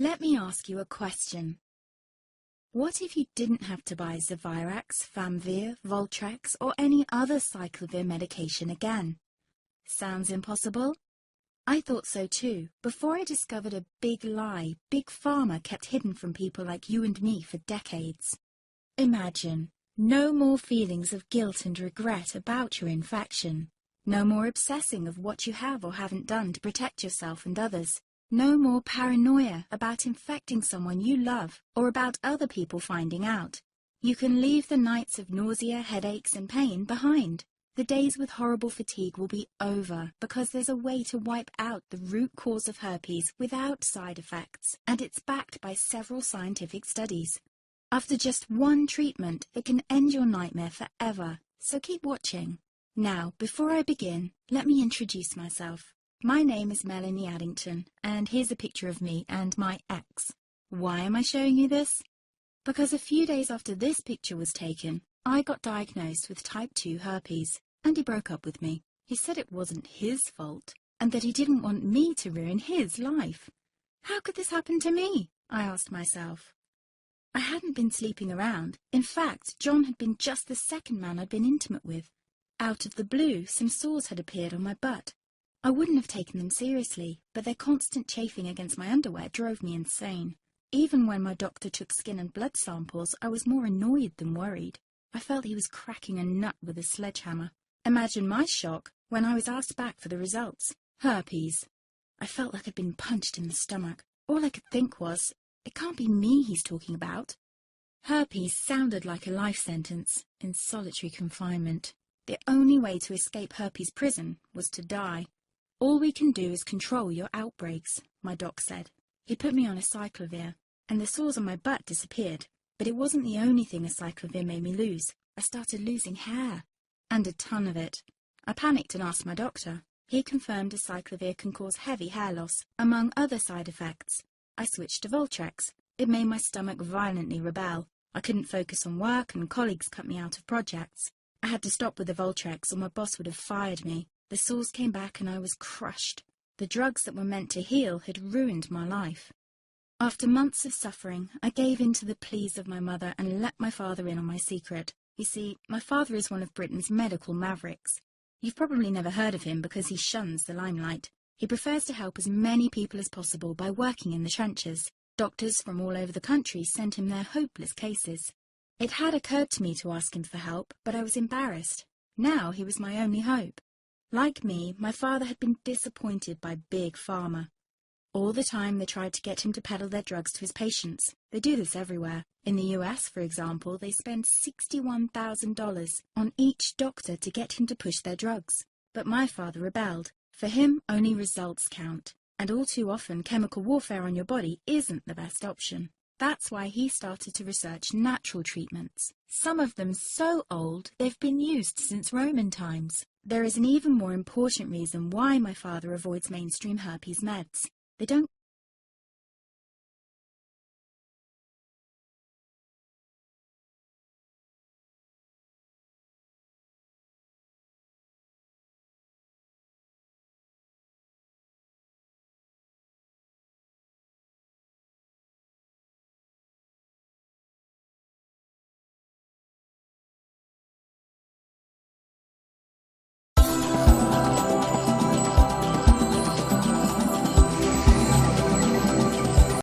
Let me ask you a question. What if you didn't have to buy Zevirax, Famvir, Voltrex, or any other cyclovir medication again? Sounds impossible? I thought so too, before I discovered a big lie Big Pharma kept hidden from people like you and me for decades. Imagine, no more feelings of guilt and regret about your infection. No more obsessing of what you have or haven't done to protect yourself and others. No more paranoia about infecting someone you love or about other people finding out. You can leave the nights of nausea, headaches and pain behind. The days with horrible fatigue will be over because there's a way to wipe out the root cause of herpes without side effects, and it's backed by several scientific studies. After just one treatment, it can end your nightmare forever, so keep watching. Now, before I begin, let me introduce myself. My name is Melanie Addington, and here's a picture of me and my ex. Why am I showing you this? Because a few days after this picture was taken, I got diagnosed with type 2 herpes, and he broke up with me. He said it wasn't his fault, and that he didn't want me to ruin his life. How could this happen to me? I asked myself. I hadn't been sleeping around. In fact, John had been just the second man I'd been intimate with. Out of the blue, some sores had appeared on my butt. I wouldn't have taken them seriously, but their constant chafing against my underwear drove me insane. Even when my doctor took skin and blood samples, I was more annoyed than worried. I felt he was cracking a nut with a sledgehammer. Imagine my shock when I was asked back for the results. Herpes. I felt like I'd been punched in the stomach. All I could think was, it can't be me he's talking about. Herpes sounded like a life sentence in solitary confinement. The only way to escape herpes prison was to die. All we can do is control your outbreaks, my doc said. He put me on a cyclovir, and the sores on my butt disappeared. But it wasn't the only thing a cyclovir made me lose. I started losing hair, and a ton of it. I panicked and asked my doctor. He confirmed a cyclovir can cause heavy hair loss, among other side effects. I switched to Voltrex. It made my stomach violently rebel. I couldn't focus on work, and colleagues cut me out of projects. I had to stop with the Voltrex, or my boss would have fired me. The sores came back and I was crushed. The drugs that were meant to heal had ruined my life. After months of suffering, I gave in to the pleas of my mother and let my father in on my secret. You see, my father is one of Britain's medical mavericks. You've probably never heard of him because he shuns the limelight. He prefers to help as many people as possible by working in the trenches. Doctors from all over the country sent him their hopeless cases. It had occurred to me to ask him for help, but I was embarrassed. Now he was my only hope. Like me, my father had been disappointed by Big Pharma. All the time they tried to get him to peddle their drugs to his patients. They do this everywhere. In the US, for example, they spend $61,000 on each doctor to get him to push their drugs. But my father rebelled. For him, only results count. And all too often, chemical warfare on your body isn't the best option. That's why he started to research natural treatments. Some of them so old, they've been used since Roman times. There is an even more important reason why my father avoids mainstream herpes meds. They don't